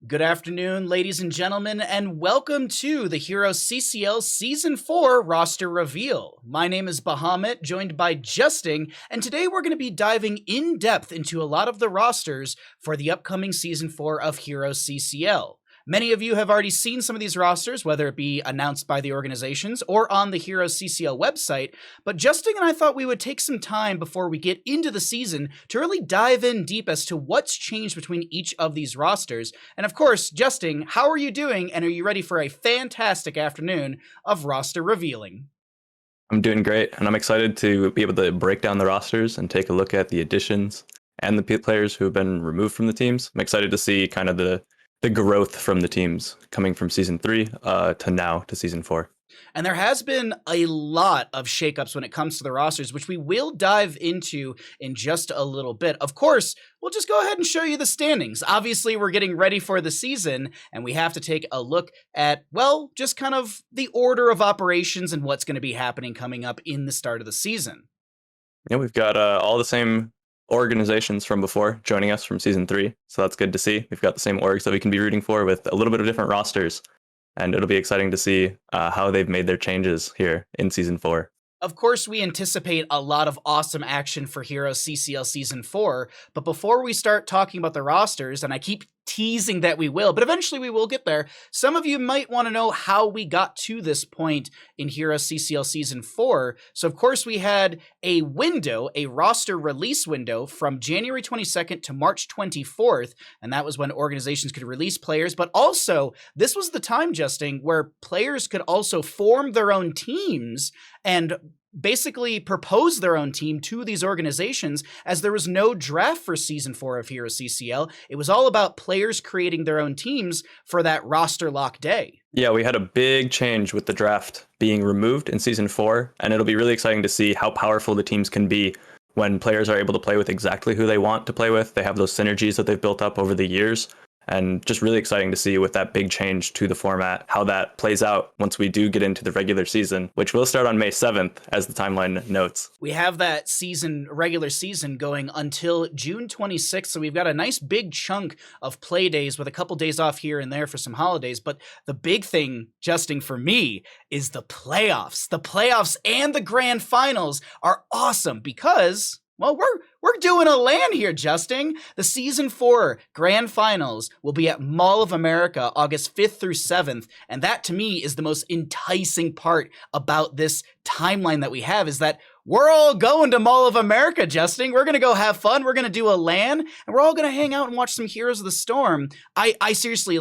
Good afternoon, ladies and gentlemen, and welcome to the HeroesCCL Season 4 roster reveal. My name is Bahamut, joined by Justing, and today we're going to be diving in depth into a lot of the rosters for the upcoming Season 4 of HeroesCCL. Many of you have already seen some of these rosters, whether it be announced by the organizations or on the HeroesCCL website, but Justin and I thought we would take some time before we get into the season to really dive in deep as to what's changed between each of these rosters. And of course, Justin, how are you doing, and are you ready for a fantastic afternoon of roster revealing? I'm doing great, and I'm excited to be able to break down the rosters and take a look at the additions and the players who have been removed from the teams. I'm excited to see kind of the growth from the teams coming from Season 3 to now to Season 4. And there has been a lot of shakeups when it comes to the rosters, which we will dive into in just a little bit. Of course, we'll just go ahead and show you the standings. Obviously, we're getting ready for the season, and we have to take a look at, well, just kind of the order of operations and what's going to be happening coming up in the start of the season. Yeah, we've got all the same organizations from before joining us from Season 3, so that's good to see. We've got the same orgs that we can be rooting for with a little bit of different rosters. And it'll be exciting to see how they've made their changes here in Season 4. Of course, we anticipate a lot of awesome action for HeroesCCL Season 4, but before we start talking about the rosters, and I keep teasing that we will, but eventually we will get there, some of you might want to know how we got to this point in HeroesCCL Season 4. So of course we had a window, a roster release window from January 22nd to March 24th, and that was when organizations could release players, but also this was the time, Justin, where players could also form their own teams and basically propose their own team to these organizations, as there was no draft for Season 4 of HeroesCCL. It was all about players creating their own teams for that roster lock day. Yeah, we had a big change with the draft being removed in Season 4, and it'll be really exciting to see how powerful the teams can be when players are able to play with exactly who they want to play with. They have those synergies that they've built up over the years. And just really exciting to see with that big change to the format, how that plays out once we do get into the regular season, which will start on May 7th, as the timeline notes. We have that regular season going until June 26th, so we've got a nice big chunk of play days with a couple days off here and there for some holidays. But the big thing, Justin, for me, is the playoffs. The playoffs and the grand finals are awesome because, well, we're doing a LAN here, Justin. The Season 4 Grand Finals will be at Mall of America August 5th through 7th, and that to me is the most enticing part about this timeline that we have, is that we're all going to Mall of America, Justin. We're going to go have fun. We're going to do a LAN, and we're all going to hang out and watch some Heroes of the Storm. I seriously,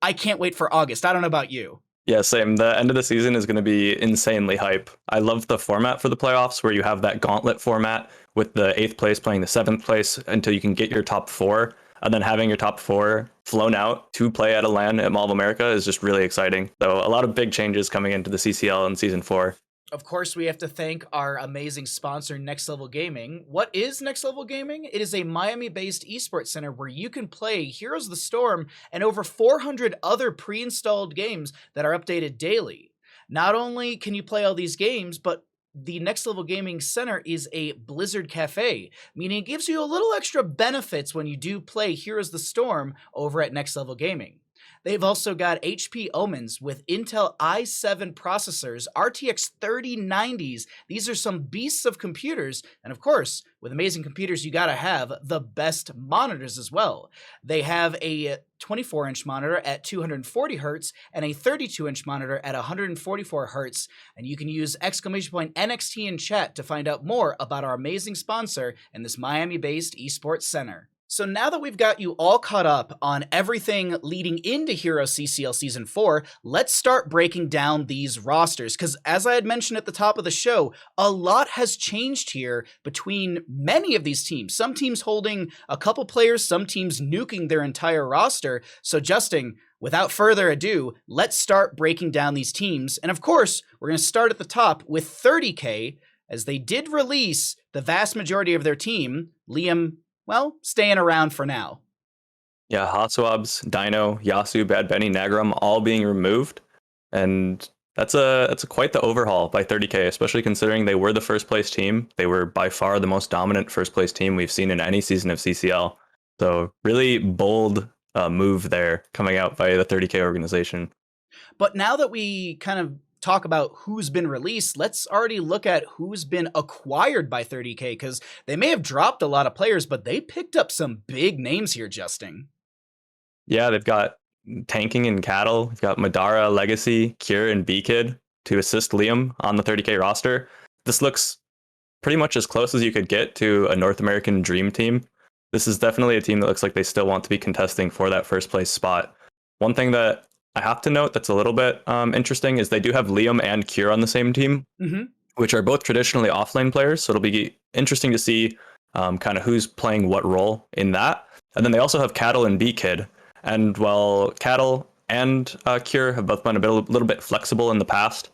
I can't wait for August. I don't know about you. Yeah, same. The end of the season is going to be insanely hype. I love the format for the playoffs where you have that gauntlet format with the 8th place playing the 7th place until you can get your top 4. And then having your top 4 flown out to play at a LAN at Mall of America is just really exciting. So a lot of big changes coming into the CCL in Season 4. Of course, we have to thank our amazing sponsor, Next Level Gaming. What is Next Level Gaming? It is a Miami-based esports center where you can play Heroes of the Storm and over 400 other pre-installed games that are updated daily. Not only can you play all these games, but the Next Level Gaming Center is a Blizzard Cafe, meaning it gives you a little extra benefits when you do play Heroes of the Storm over at Next Level Gaming. They've also got HP Omens with Intel i7 processors, RTX 3090s. These are some beasts of computers. And of course, with amazing computers, you gotta have the best monitors as well. They have a 24-inch monitor at 240 hertz and a 32-inch monitor at 144 hertz. And you can use !NXT in chat to find out more about our amazing sponsor in this Miami-based esports center. So now that we've got you all caught up on everything leading into HeroesCCL Season 4, let's start breaking down these rosters, because as I had mentioned at the top of the show, a lot has changed here between many of these teams. Some teams holding a couple players, some teams nuking their entire roster. So Justin, without further ado, let's start breaking down these teams. And of course, we're going to start at the top with 30K, as they did release the vast majority of their team. Liam, well, staying around for now. Yeah, Hot Swabs, Dino, Yasu, Bad Benny, Nagram all being removed. And that's quite the overhaul by 30K, especially considering they were the first place team. They were by far the most dominant first place team we've seen in any season of CCL. So really bold move there coming out by the 30K organization. But now that we kind of talk about who's been released, let's already look at who's been acquired by 30K, because they may have dropped a lot of players, but they picked up some big names here, Justing. Yeah, they've got tanking and cattle. They've got Madara, Legacy, Cure, and B-Kid to assist Liam on the 30K roster. This looks pretty much as close as you could get to a North American dream team. This is definitely a team that looks like they still want to be contesting for that first place spot. One thing that I have to note that's a little bit interesting is they do have Liam and Cure on the same team, which are both traditionally offlane players. So it'll be interesting to see kind of who's playing what role in that. And then they also have Cattle and B-Kid. And while Cattle and Cure have both been a little bit flexible in the past,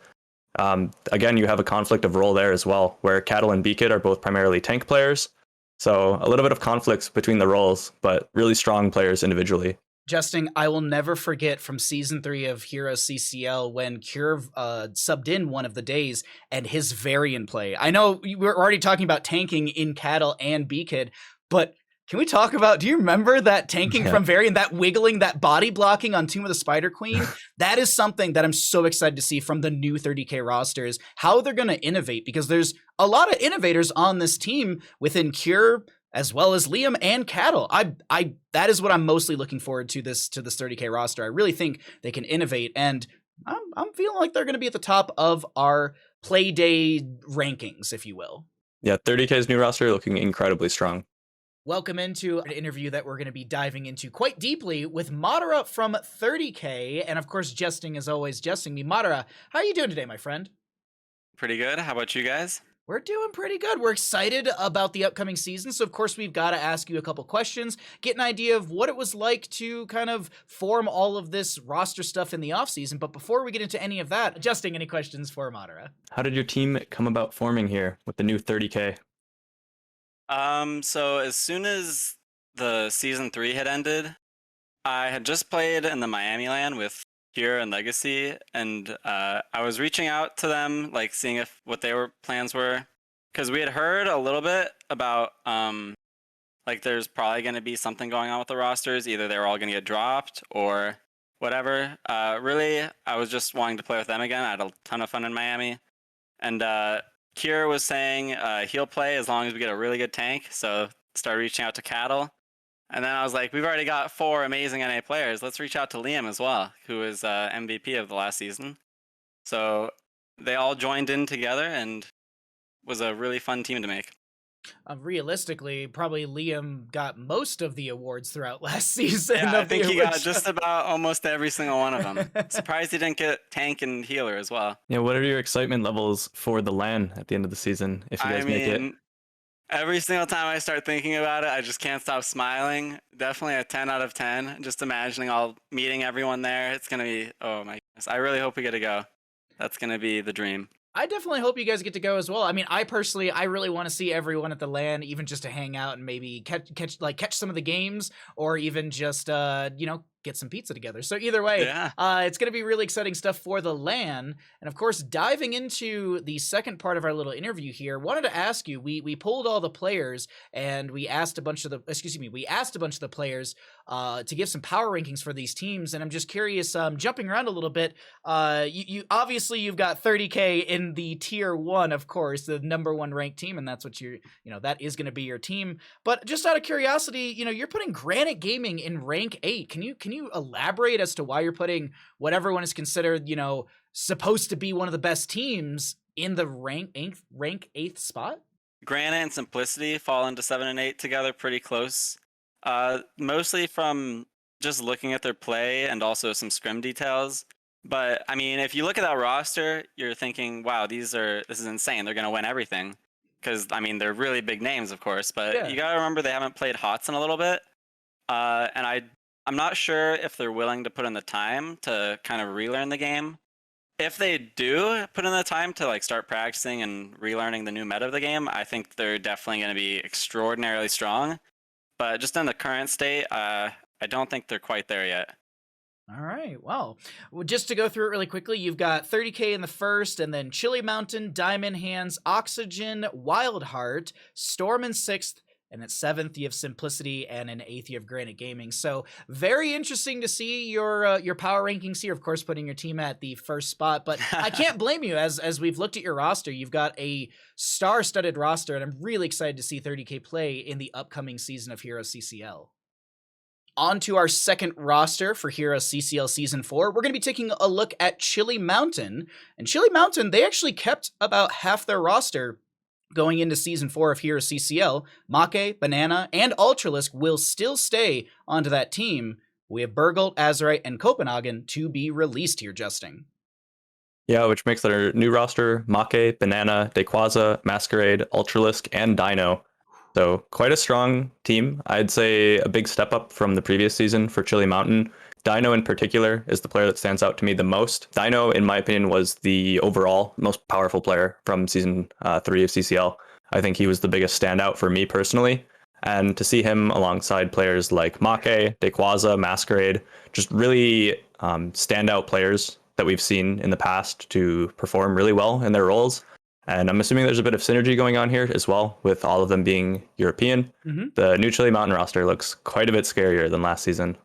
again, you have a conflict of role there as well, where Cattle and B-Kid are both primarily tank players. So a little bit of conflicts between the roles, but really strong players individually. Justing, I will never forget from season 3 of HeroesCCL when Cure subbed in one of the days and his variant play. I know we're already talking about tanking in Cattle and B-Kid, but can we talk about, do you remember that tanking from Varian, that wiggling, that body blocking on Tomb of the Spider Queen? That is something that I'm so excited to see from the new 30K rosters, how they're going to innovate, because there's a lot of innovators on this team within Cure, as well as Liam and Cattle. That is what I'm mostly looking forward to this 30K roster. I really think they can innovate, and I'm feeling like they're going to be at the top of our play day rankings, if you will. Yeah, 30K's new roster looking incredibly strong. Welcome into an interview that we're going to be diving into quite deeply with Madara from 30K, and of course, Justing as always, Justing me. Madara, how are you doing today, my friend? Pretty good. How about you guys? We're doing pretty good. We're excited about the upcoming season, so of course we've got to ask you a couple questions, get an idea of what it was like to kind of form all of this roster stuff in the offseason. But before we get into any of that, Justing, any questions for Madara? How did your team come about forming here with the new 30K? So as soon as the season 3 had ended, I had just played in the Miami LAN with Cure and Legacy, and I was reaching out to them, like seeing what their plans were, because we had heard a little bit about like there's probably going to be something going on with the rosters. Either they were all going to get dropped or whatever. Really, I was just wanting to play with them again. I had a ton of fun in Miami, and Cure was saying he'll play as long as we get a really good tank, so started reaching out to Cattle. And then I was like, we've already got 4 amazing NA players. Let's reach out to Liam as well, who is MVP of the last season. So they all joined in together and was a really fun team to make. Realistically, probably Liam got most of the awards throughout last season. Yeah, I think he got just about almost every single one of them. Surprised he didn't get tank and healer as well. Yeah, what are your excitement levels for the LAN at the end of the season, if you guys make it? Every single time I start thinking about it, I just can't stop smiling. Definitely a 10 out of 10. Just imagining all meeting everyone there. It's going to be, oh my goodness. I really hope we get to go. That's going to be the dream. I definitely hope you guys get to go as well. I mean, I really want to see everyone at the LAN, even just to hang out and maybe catch some of the games, or even just get some pizza together. So either way, it's going to be really exciting stuff for the LAN. And of course, diving into the second part of our little interview here, wanted to ask you, we pulled all the players and we asked a bunch of the players to give some power rankings for these teams. And I'm just curious, jumping around a little bit, you obviously you've got 30K in the tier 1, of course, the number 1 ranked team, and that's what that is going to be your team. But just out of curiosity, you're putting Granite Gaming in rank 8. Can you elaborate as to why you're putting what everyone is considered, supposed to be one of the best teams in the rank 8th spot? Granite and Simplicity fall into 7 and 8 together pretty close. Mostly from just looking at their play and also some scrim details. But I mean, if you look at that roster, you're thinking, wow, this is insane. They're going to win everything. Because, I mean, they're really big names, of course. But you got to remember they haven't played HOTS in a little bit. And I'm not sure if they're willing to put in the time to kind of relearn the game. If they do put in the time to start practicing and relearning the new meta of the game, I think they're definitely going to be extraordinarily strong. But just in the current state, I don't think they're quite there yet. All right. Well, just to go through it really quickly, you've got 30K in the first, and then Chile Mountain, Diamond Hands, Oxygen, Wild Heart, Storm in 6th, And at 7th, you have Simplicity, and in 8th, you have Granite Gaming. So very interesting to see your power rankings here. Of course, putting your team at the first spot, but I can't blame you. As we've looked at your roster, you've got a star-studded roster, and I'm really excited to see 30K play in the upcoming season of HeroesCCL. On to our second roster for HeroesCCL Season 4. We're going to be taking a look at Chile Mountain. And Chile Mountain, they actually kept about half their roster going into Season 4 of HeroesCCL. Make, Banana, and Ultralisk will still stay onto that team. We have Burgle, Azerite, and Copenhagen to be released here, Justing. Yeah, which makes their new roster Make, Banana, Dequaza, Masquerade, Ultralisk, and Dino. So quite a strong team. I'd say a big step up from the previous season for Chile Mountain. Dino in particular is the player that stands out to me the most. Dino, in my opinion, was the overall most powerful player from season 3 of CCL. I think he was the biggest standout for me personally. And to see him alongside players like Make, Dequaza, Masquerade, just really standout players that we've seen in the past to perform really well in their roles. And I'm assuming there's a bit of synergy going on here as well, with all of them being European. Mm-hmm. The new Chile Mountain roster looks quite a bit scarier than last season.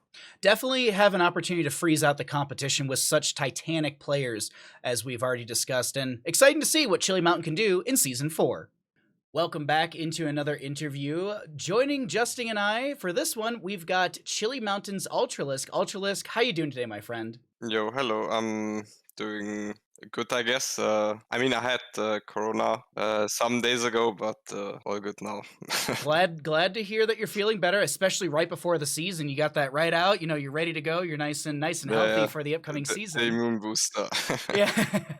Definitely have an opportunity to freeze out the competition with such titanic players, as we've already discussed, and exciting to see what Chile Mountain can do in Season 4. Welcome back into another interview. Joining Justing and I for this one, we've got Chile Mountain's Ultralisk. Ultralisk, how you doing today, my friend? Yo, hello. I'm doing good, I guess. I had Corona some days ago, but all good now. glad to hear that you're feeling better, especially right before the season. You got that right out. You know, you're ready to go. You're nice and healthy for the upcoming season. The immune booster. Yeah.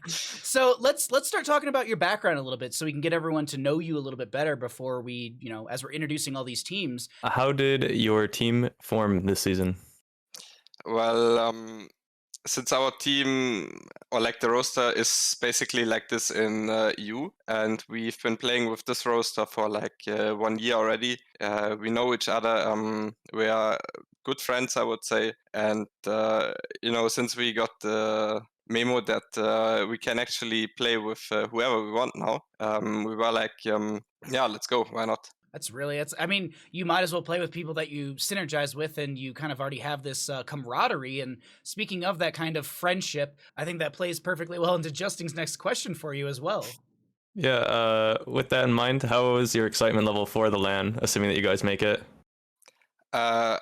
So let's start talking about your background a little bit, so we can get everyone to know you a little bit better before we, as we're introducing all these teams. How did your team form this season? Well, since our team, or like the roster, is basically like this in EU, and we've been playing with this roster for like 1 year already. We know each other. We are good friends, I would say. And, since we got the memo that we can actually play with whoever we want now, we were like, let's go. Why not? You might as well play with people that you synergize with, and you kind of already have this camaraderie. And speaking of that kind of friendship, I think that plays perfectly well into Justing's next question for you as well. Yeah, with that in mind, how is your excitement level for the LAN, assuming that you guys make it? I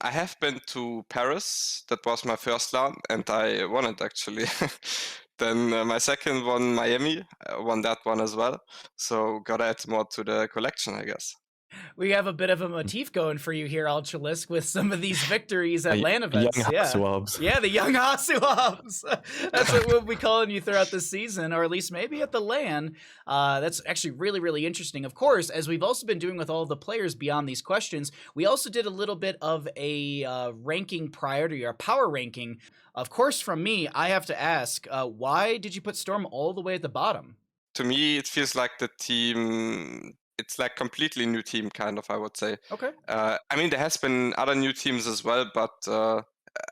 have been to Paris. That was my first LAN, and I won it actually. Then my second one, Miami, won that one as well. So gotta add more to the collection, I guess. We have a bit of a motif going for you here, Ultralisk, with some of these victories at LAN events. Young Hasuabs. Yeah, the young Hasuabs. That's what we'll be calling you throughout the season, or at least maybe at the LAN. That's actually really, really interesting. Of course, as we've also been doing with all the players beyond these questions, we also did a little bit of a ranking prior to your power ranking. Of course, from me, I have to ask, why did you put Storm all the way at the bottom? To me, it feels like the team... It's like completely new team, kind of, I would say. Okay. There has been other new teams as well, but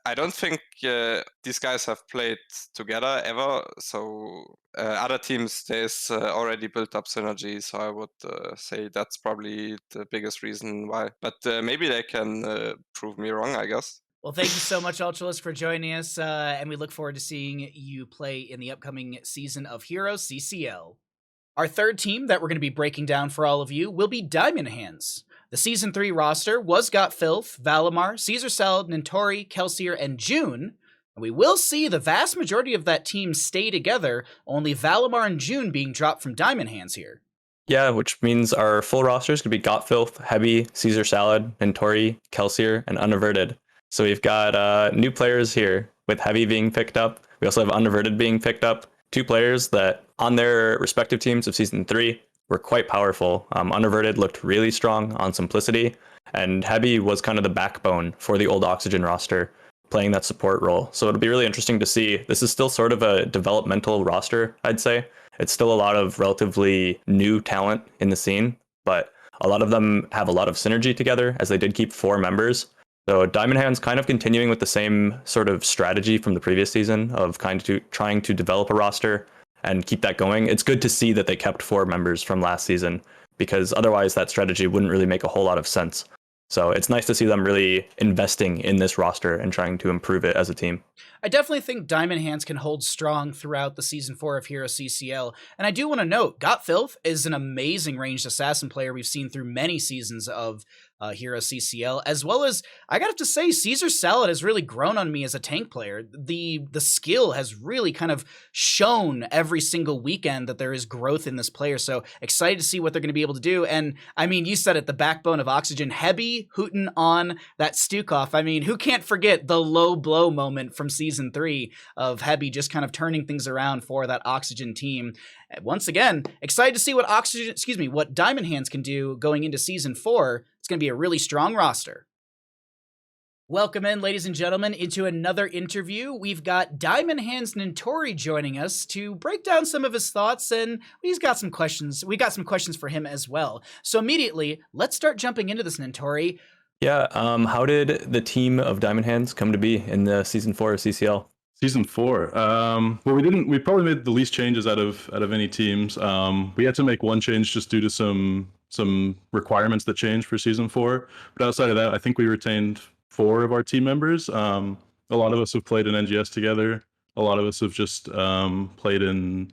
I don't think these guys have played together ever. So other teams, there's already built up synergy. So I would say that's probably the biggest reason why. But maybe they can prove me wrong, I guess. Well, thank you so much, Ultralisk, for joining us, and we look forward to seeing you play in the upcoming season of HeroesCCL. Our third team that we're going to be breaking down for all of you will be Diamond Hands. The Season 3 roster was Got Filth, Valimar, Caesar Salad, Nintori, Kelsier, and June. And we will see the vast majority of that team stay together, only Valimar and June being dropped from Diamond Hands here. Yeah, which means our full roster is going to be Got Filth, Heavy, Caesar Salad, Nintori, Kelsier, and Unaverted. So we've got new players here, with Heavy being picked up. We also have Unaverted being picked up. Two players that on their respective teams of Season 3 were quite powerful. Unaverted looked really strong on Simplicity, and Heavy was kind of the backbone for the old Oxygen roster, playing that support role. So it'll be really interesting to see. This is still sort of a developmental roster, I'd say. It's still a lot of relatively new talent in the scene, but a lot of them have a lot of synergy together, as they did keep 4 members. So Diamond Hands kind of continuing with the same sort of strategy from the previous season of trying to develop a roster and keep that going. It's good to see that they kept 4 members from last season, because otherwise that strategy wouldn't really make a whole lot of sense. So it's nice to see them really investing in this roster and trying to improve it as a team. I definitely think Diamond Hands can hold strong throughout the Season 4 of HeroesCCL. And I do want to note, Got Filth is an amazing ranged assassin player we've seen through many seasons of HeroesCCL, as well as, I gotta have to say, Caesar Salad has really grown on me as a tank player. The skill has really kind of shown every single weekend that there is growth in this player, so excited to see what they're going to be able to do. And, I mean, you said it, the backbone of Oxygen, Hebi hooting on that Stukov. I mean, who can't forget the low blow moment from Season 3 of Hebi just kind of turning things around for that Oxygen team. Once again, excited to see what Diamond Hands can do going into Season 4. It's going to be a really strong roster. Welcome in, ladies and gentlemen, into another interview. We've got Diamond Hands Nintori joining us to break down some of his thoughts, and he's got some questions. We got some questions for him as well. So immediately, let's start jumping into this, Nintori. Yeah, how did the team of Diamond Hands come to be in the Season 4 of CCL? Season 4. Well, we probably made the least changes out of any teams. We had to make one change just due to some requirements that changed for Season 4. But outside of that, I think we retained 4 of our team members. A lot of us have played in NGS together. A lot of us have just played in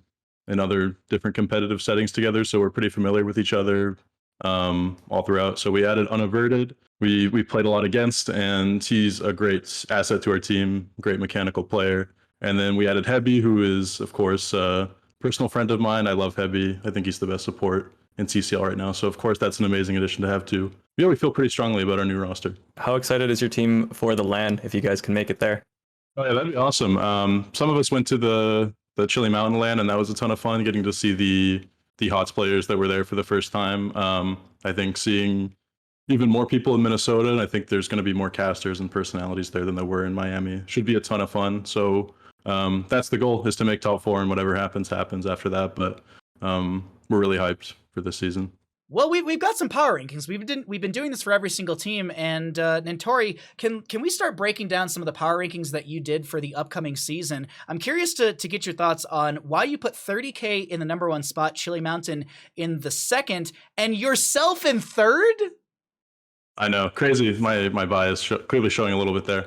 other different competitive settings together. So we're pretty familiar with each other all throughout. So we added Unaverted. We played a lot against, and he's a great asset to our team, great mechanical player. And then we added Hebi, who is, of course, a personal friend of mine. I love Hebi. I think he's the best support in CCL right now. So, of course, that's an amazing addition to have, too. Yeah, we feel pretty strongly about our new roster. How excited is your team for the LAN, if you guys can make it there? Oh, yeah, that'd be awesome. Some of us went to the Chile Mountain LAN, and that was a ton of fun, getting to see the HOTS players that were there for the first time. I think seeing even more people in Minnesota, and I think there's going to be more casters and personalities there than there were in Miami. Should be a ton of fun. So that's the goal, is to make top 4, and whatever happens after that. But we're really hyped for this season. Well, we've got some power rankings. We've been doing this for every single team, and Nintori, can we start breaking down some of the power rankings that you did for the upcoming season? I'm curious to get your thoughts on why you put 30K in the number 1 spot, Chile Mountain in the 2nd, and yourself in 3rd? I know, crazy. My bias clearly showing a little bit there.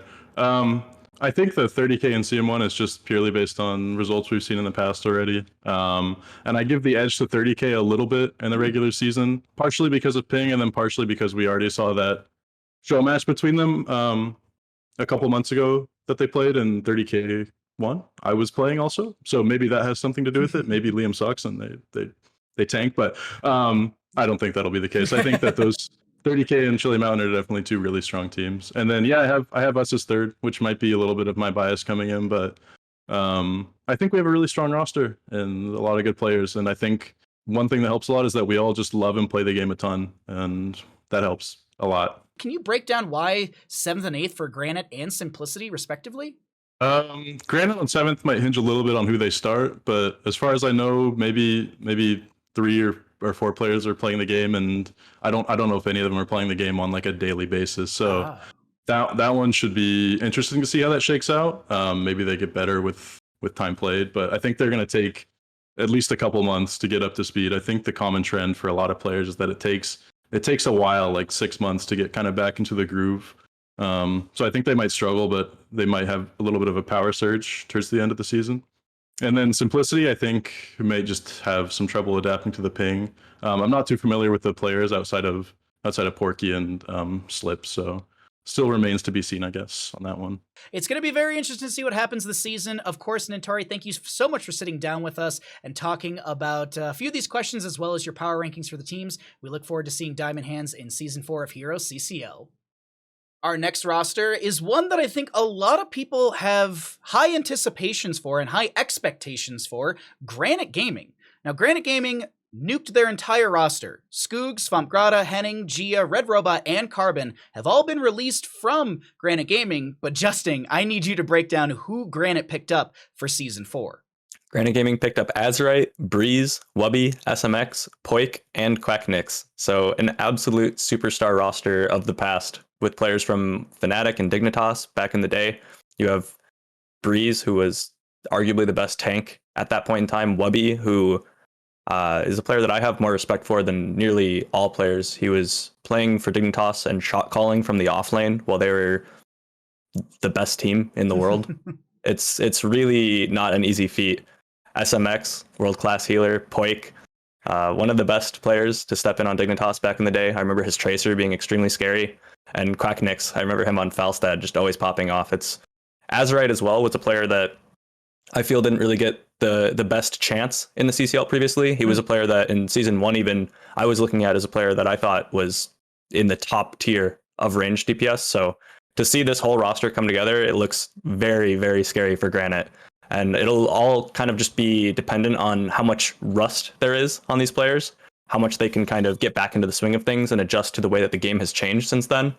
I think the 30K in CM1 is just purely based on results we've seen in the past already. And I give the edge to 30K a little bit in the regular season, partially because of ping, and then partially because we already saw that show match between them a couple months ago that they played, and 30K won. I was playing also, so maybe that has something to do with it. Maybe Liam sucks and they tank, but I don't think that'll be the case. I think that those 30K and Chile Mountain are definitely 2 really strong teams. And then, yeah, I have us as 3rd, which might be a little bit of my bias coming in, but I think we have a really strong roster and a lot of good players. And I think one thing that helps a lot is that we all just love and play the game a ton, and that helps a lot. Can you break down why 7th and 8th for Granite and Simplicity, respectively? Granite on 7th might hinge a little bit on who they start, but as far as I know, maybe 3 or 4 players are playing the game, and I don't know if any of them are playing the game on like a daily basis. So that one should be interesting to see how that shakes out. Maybe they get better with time played, but I think they're going to take at least a couple months to get up to speed. I think the common trend for a lot of players is that it takes a while, like 6 months, to get kind of back into the groove. So I think they might struggle, but they might have a little bit of a power surge towards the end of the season. And then Simplicity, I think, may just have some trouble adapting to the ping. I'm not too familiar with the players outside of Porky and Slip, so still remains to be seen, I guess, on that one. It's going to be very interesting to see what happens this season. Of course, Nintori, thank you so much for sitting down with us and talking about a few of these questions as well as your power rankings for the teams. We look forward to seeing Diamond Hands in Season 4 of HeroesCCL. Our next roster is one that I think a lot of people have high anticipations for and high expectations for, Granite Gaming. Now, Granite Gaming nuked their entire roster. Skoog, Svampgrada, Henning, Gia, Red Robot, and Carbon have all been released from Granite Gaming, but Justing, I need you to break down who Granite picked up for Season 4. Granite Gaming picked up Azurite, Breeze, Wubby, SMX, Poik, and Quacknix. So an absolute superstar roster of the past, with players from Fnatic and Dignitas back in the day. You have Breeze, who was arguably the best tank at that point in time. Wubby, who is a player that I have more respect for than nearly all players. He was playing for Dignitas and shot calling from the off lane while they were the best team in the world. It's really not an easy feat. SMX, world-class healer, Poik, one of the best players to step in on Dignitas back in the day. I remember his Tracer being extremely scary. And Quacknix, I remember him on Falstad just always popping off. It's Azerite as well was a player that I feel didn't really get the best chance in the CCL previously. He was a player that in season 1 even I was looking at as a player that I thought was in the top tier of ranged DPS. So to see this whole roster come together, it looks very, very scary for Granite. And it'll all kind of just be dependent on how much rust there is on these players, how much they can kind of get back into the swing of things and adjust to the way that the game has changed since then.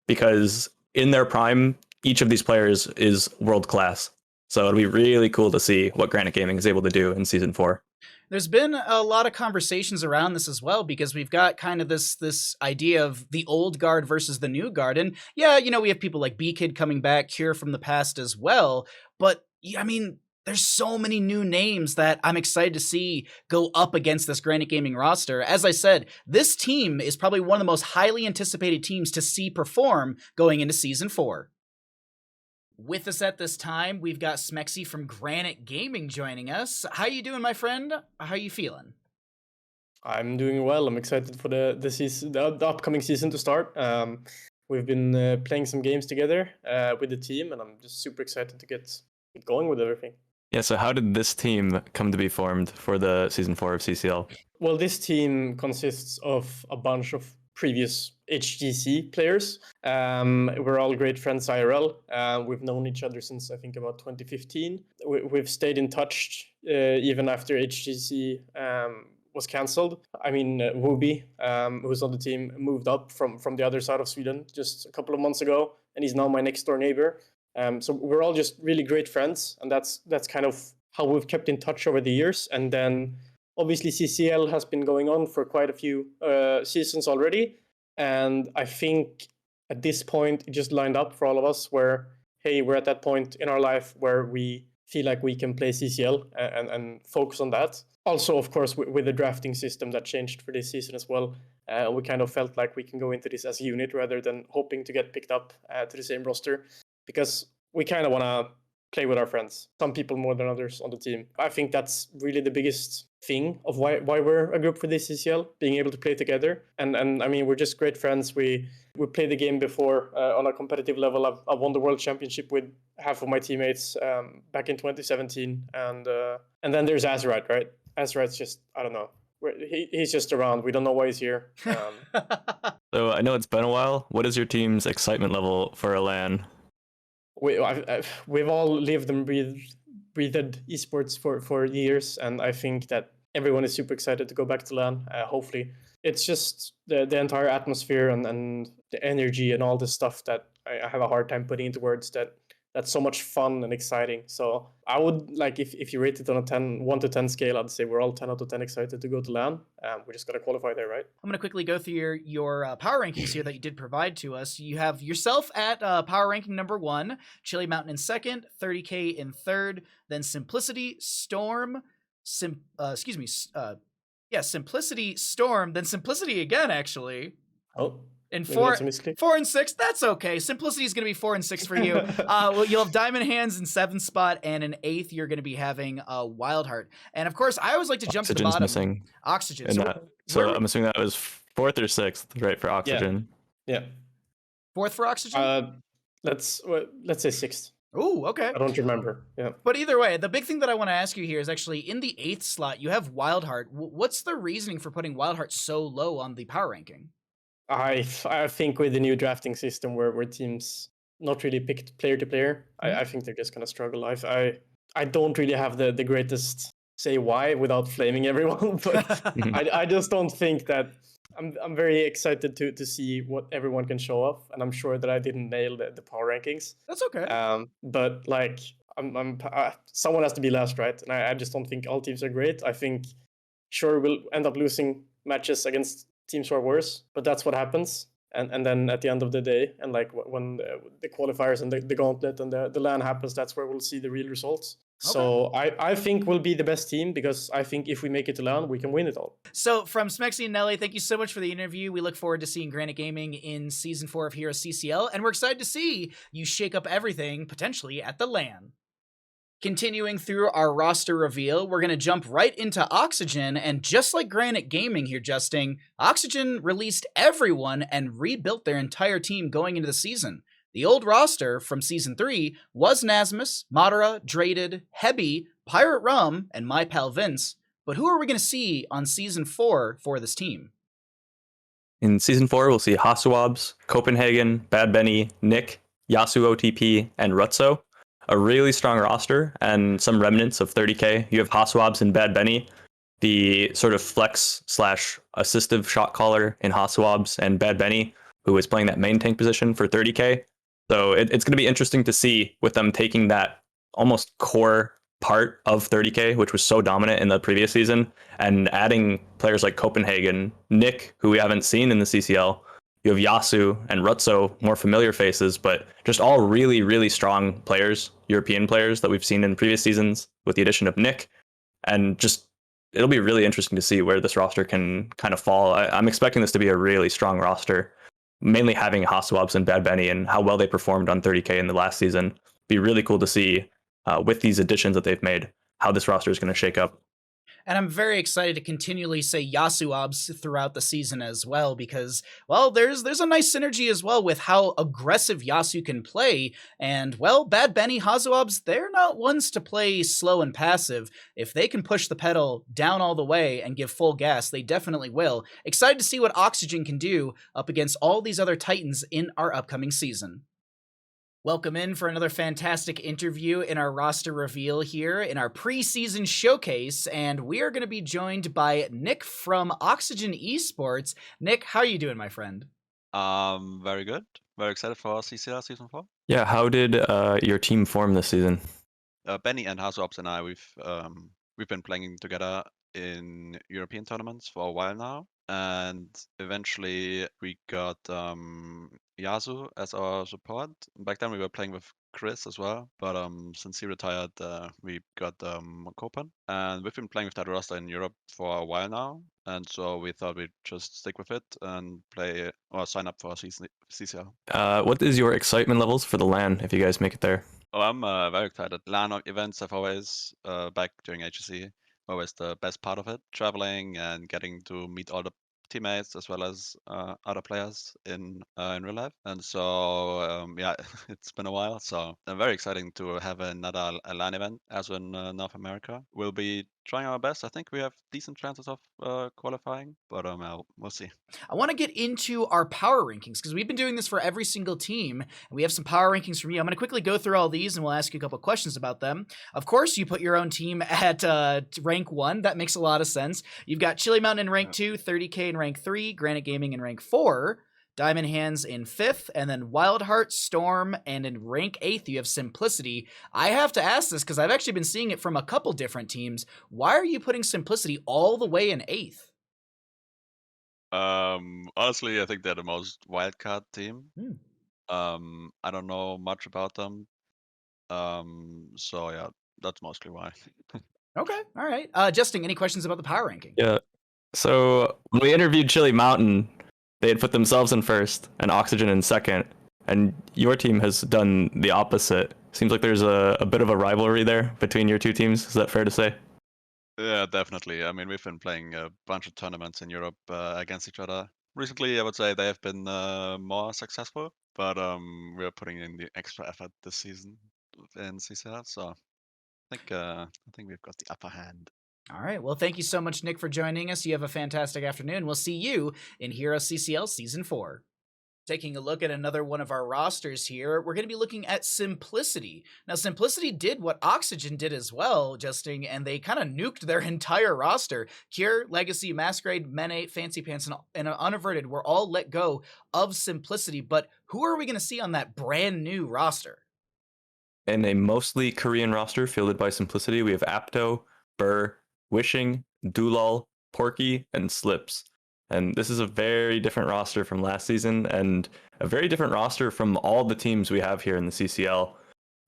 Because in their prime, each of these players is world class. So it'll be really cool to see what Granite Gaming is able to do in season 4. There's been a lot of conversations around this as well, because we've got kind of this idea of the old guard versus the new guard. And yeah, you know, we have people like B-Kid coming back, Cure from the past as well. But I mean, there's so many new names that I'm excited to see go up against this Granite Gaming roster. As I said, this team is probably one of the most highly anticipated teams to see perform going into season 4. With us at this time, we've got Smexy from Granite Gaming joining us. How you doing, my friend? How you feeling? I'm doing well. I'm excited for the season, the upcoming season to start. We've been playing some games together with the team, and I'm just super excited to get going with everything. Yeah, so how did this team come to be formed for the season 4 of CCL? Well, this team consists of a bunch of previous HGC players. We're all great friends IRL. We've known each other since I think about 2015. We've stayed in touch even after HGC was cancelled. I mean, Wooby, who's on the team, moved up from the other side of Sweden just a couple of months ago, and he's now my next door neighbor. So we're all just really great friends, and that's kind of how we've kept in touch over the years. And then obviously CCL has been going on for quite a few seasons already, and I think at this point it just lined up for all of us where, hey, we're at that point in our life where we feel like we can play CCL and focus on that. Also, of course, with the drafting system that changed for this season as well, we kind of felt like we can go into this as a unit rather than hoping to get picked up to the same roster, because we kind of want to play with our friends, some people more than others on the team. I think that's really the biggest thing of why we're a group for this CCL, being able to play together. And I mean, we're just great friends. We played the game before on a competitive level. I won the World Championship with half of my teammates back in 2017. And then there's Azerite, right? Azerite's just, I don't know. He's just around. We don't know why he's here. So I know it's been a while. What is your team's excitement level for a LAN? We've all lived and breathed esports for years, and I think that everyone is super excited to go back to LAN. Hopefully, it's just the entire atmosphere and the energy and all this stuff that I have a hard time putting into words. That's so much fun and exciting. So I would like, if you rate it on a 1 to 10 scale, I'd say we're all 10 out of 10 excited to go to LAN. We're just going to qualify there, right? I'm going to quickly go through your power rankings here that you did provide to us. You have yourself at power ranking number 1, Chile Mountain in 2nd, 30K in 3rd, then Simplicity, Storm, Simplicity, Storm, then Simplicity again, actually. Oh. And 4 and 6, that's okay. Simplicity is going to be 4 and 6 for you. Well, you'll have Diamond Hands in 7th spot, and in 8th, you're going to be having Wild Heart. And of course, I always like to jump to the bottom. Missing. Oxygen. So I'm assuming that was 4th or 6th, right, for Oxygen? Yeah. 4th for Oxygen? Let's say 6th. Oh, okay. I don't remember. Yeah. But either way, the big thing that I want to ask you here is actually in the 8th slot, you have Wild Heart. What's the reasoning for putting Wild Heart so low on the power ranking? I think with the new drafting system where teams not really picked player to player, I think they're just gonna struggle. I don't really have the greatest say why without flaming everyone, but I just don't think that I'm very excited to see what everyone can show off, and I'm sure that I didn't nail the power rankings. That's okay. But like I'm someone has to be last, right? And I just don't think all teams are great. I think sure we'll end up losing matches against teams who are worse, but that's what happens. and then at the end of the day, and like when the qualifiers and the gauntlet and the LAN happens, that's where we'll see the real results. So I think we'll be the best team, because I think if we make it to LAN, we can win it all. So from Smexy and Nelly, thank you so much for the interview. We look forward to seeing Granite Gaming in Season 4 of HeroesCCL, and we're excited to see you shake up everything, potentially, at the LAN. Continuing through our roster reveal, we're going to jump right into Oxygen, and just like Granite Gaming here, Justing, Oxygen released everyone and rebuilt their entire team going into the season. The old roster from Season 3 was Nasmus, Madara, Draded, Hebi, Pirate Rum, and my pal Vince, but who are we going to see on Season 4 for this team? In Season 4, we'll see Hasuabs, Copenhagen, Bad Benny, Nick, Yasu OTP, and Rutso. A really strong roster and some remnants of 30k. You have Hasuabs and Bad Benny, the sort of flex / assistive shot caller in Hasuabs, and Bad Benny, who is playing that main tank position for 30k. So it's going to be interesting to see with them taking that almost core part of 30k, which was so dominant in the previous season, and adding players like Copenhagen, Nick, who we haven't seen in the CCL. You have Yasu and Rutso, more familiar faces, but just all really, really strong players, European players that we've seen in previous seasons with the addition of Nick. And just, it'll be really interesting to see where this roster can kind of fall. I'm expecting this to be a really strong roster, mainly having Hasuabs and Bad Benny and how well they performed on 30k in the last season. Be really cool to see with these additions that they've made, how this roster is going to shake up. And I'm very excited to continually say Yasuabs throughout the season as well, because, well, there's a nice synergy as well with how aggressive Yasu can play. And, well, Bad Benny, Hasuabs, they're not ones to play slow and passive. If they can push the pedal down all the way and give full gas, they definitely will. Excited to see what Oxygen can do up against all these other Titans in our upcoming season. Welcome in for another fantastic interview in our roster reveal here in our preseason showcase, and we are going to be joined by Nick from Oxygen Esports. Nick, how are you doing, my friend? Very good. Very excited for CCL Season 4. Yeah, how did your team form this season? Benny and Hasuabs and I, we've been playing together in European tournaments for a while now, and eventually we got Yasu as our support. Back then we were playing with Chris as well, but since he retired, we got Copen, and we've been playing with that roster in Europe for a while now, and so we thought we'd just stick with it and play or sign up for CCL. What is your excitement levels for the LAN if you guys make it there? Oh, I'm very excited. LAN events have always, back during HCC, always the best part of it. Traveling and getting to meet all the teammates as well as other players in real life. And so, yeah, it's been a while. So very exciting to have another LAN event as in North America. We'll be trying our best. I think we have decent chances of qualifying, but we'll see. I want to get into our power rankings because we've been doing this for every single team, and we have some power rankings from you. I'm going to quickly go through all these, and we'll ask you a couple questions about them. Of course, you put your own team at rank 1. That makes a lot of sense. You've got Chile Mountain in rank 2, 30k in rank 3, Granite Gaming in rank 4, Diamond Hands in 5th, and then Wildheart, Storm, and in rank 8th, you have Simplicity. I have to ask this because I've actually been seeing it from a couple different teams. Why are you putting Simplicity all the way in 8th? Honestly, I think they're the most wildcard team. I don't know much about them. So yeah, that's mostly why. Okay, all right. Justing, any questions about the power ranking? Yeah. So when we interviewed Chile Mountain, they had put themselves in 1st and Oxygen in 2nd, and your team has done the opposite. Seems like there's a bit of a rivalry there between your two teams. Is that fair to say? Yeah, definitely. I mean, we've been playing a bunch of tournaments in Europe against each other. Recently, I would say they have been more successful, but we're putting in the extra effort this season in CCL. So I think we've got the upper hand. All right. Well, thank you so much, Nick, for joining us. You have a fantastic afternoon. We'll see you in HeroesCCL Season 4. Taking a look at another one of our rosters here, we're going to be looking at Simplicity. Now, Simplicity did what Oxygen did as well, Justing, and they kind of nuked their entire roster. Cure, Legacy, Masquerade, Mene, Fancy Pants, and Unaverted were all let go of Simplicity, but who are we going to see on that brand new roster? In a mostly Korean roster fielded by Simplicity, we have Apto, Burr, Wishing, Dulal, Porky, and Slips. And this is a very different roster from last season and a very different roster from all the teams we have here in the CCL.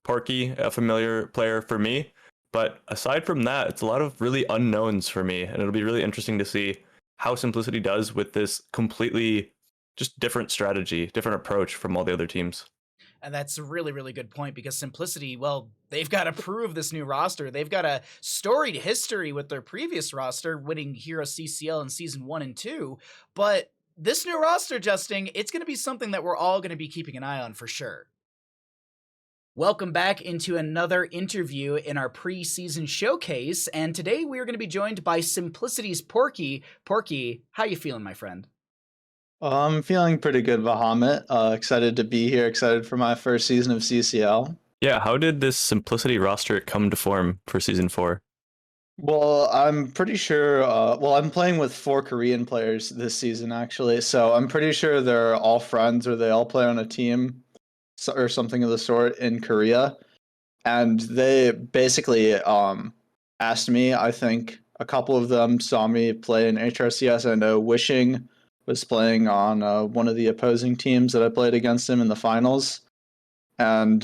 Porky, a familiar player for me, but aside from that, it's a lot of really unknowns for me, and it'll be really interesting to see how Simplicity does with this completely just different strategy, different approach from all the other teams. And that's a really, really good point, because Simplicity, well, they've got to prove this new roster. They've got a storied history with their previous roster, winning HeroesCCL in Season 1 and 2. But this new roster, Justing, it's going to be something that we're all going to be keeping an eye on for sure. Welcome back into another interview in our preseason showcase. And today we are going to be joined by Simplicity's Porky. Porky, how you feeling, my friend? I'm feeling pretty good, Bahamut. Excited to be here. Excited for my first season of CCL. Yeah, how did this Simplicity roster come to form for Season 4? Well, I'm pretty sure. I'm playing with 4 Korean players this season, actually. So I'm pretty sure they're all friends, or they all play on a team, or something of the sort in Korea. And they basically asked me. I think a couple of them saw me play in HRCS. I know Wishing was playing on one of the opposing teams that I played against him in the finals. And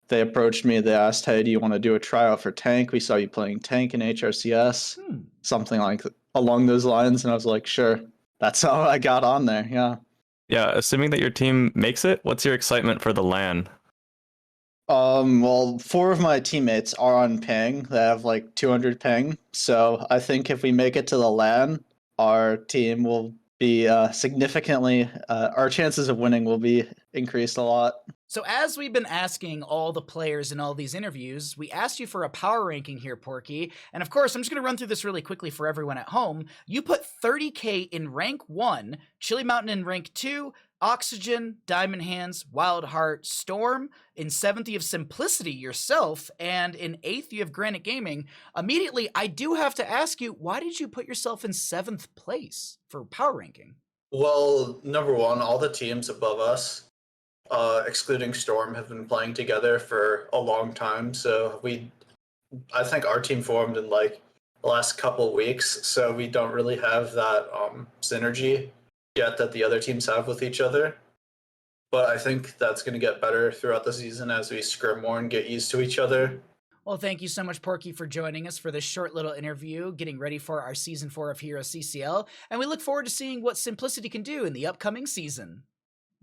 they approached me. They asked, hey, do you want to do a tryout for Tank? We saw you playing Tank in HRCS. Something like along those lines. And I was like, sure. That's how I got on there, yeah. Yeah, assuming that your team makes it, what's your excitement for the LAN? Well, 4 of my teammates are on ping. They have like 200 ping. So I think if we make it to the LAN, our team will be significantly, our chances of winning will be increased a lot. So as we've been asking all the players in all these interviews, we asked you for a power ranking here, Porky. And of course, I'm just going to run through this really quickly for everyone at home. You put 30k in rank 1, Chile Mountain in rank 2, Oxygen, Diamond Hands, Wild Heart, Storm. In 7th, you have Simplicity yourself. And in 8th, you have Granite Gaming. Immediately, I do have to ask you, why did you put yourself in 7th place for power ranking? Well, number one, all the teams above us, excluding Storm, have been playing together for a long time. So I think our team formed in like the last couple weeks. So we don't really have that synergy yet that the other teams have with each other. But I think that's going to get better throughout the season as we scrim more and get used to each other. Well, thank you so much, Porky, for joining us for this short little interview, getting ready for our Season 4 of HeroesCCL, and we look forward to seeing what Simplicity can do in the upcoming season.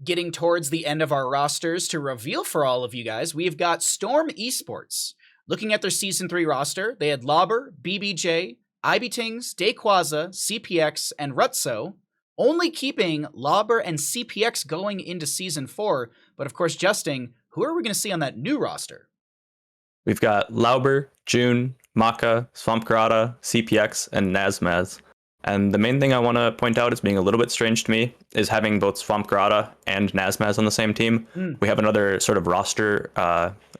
Getting towards the end of our rosters to reveal for all of you guys, we've got Storm Esports. Looking at their Season 3 roster, they had Lauber, BBJ, Ibitings, Dayquaza, CPX, and Rutso, only keeping Lauber and CPX going into Season 4, but of course, Justing, who are we going to see on that new roster? We've got Lauber, June, Maka, Swampkarada, CPX, and Nazmaz. And the main thing I want to point out as being a little bit strange to me is having both Swampkarada and Nazmaz on the same team. We have another sort of roster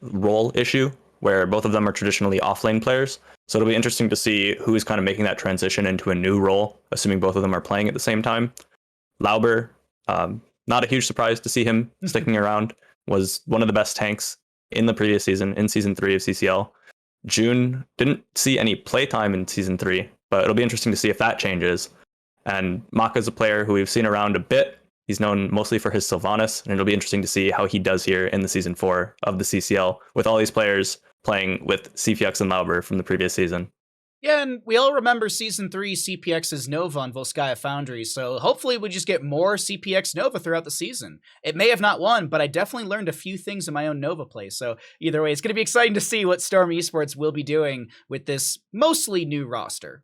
role issue where both of them are traditionally offlane players. So it'll be interesting to see who's kind of making that transition into a new role, assuming both of them are playing at the same time. Lauber, not a huge surprise to see him sticking around, was one of the best tanks in the previous season, in Season 3 of CCL. June didn't see any playtime in Season 3, but it'll be interesting to see if that changes. And Maka's a player who we've seen around a bit. He's known mostly for his Sylvanas, and it'll be interesting to see how he does here in the Season 4 of the CCL, with all these players playing with CPX and Lauber from the previous season. Yeah, and we all remember Season 3 CPX's Nova on Volskaya Foundry, so hopefully we just get more CPX Nova throughout the season. It may have not won, but I definitely learned a few things in my own Nova play, so either way, it's going to be exciting to see what Storm Esports will be doing with this mostly new roster.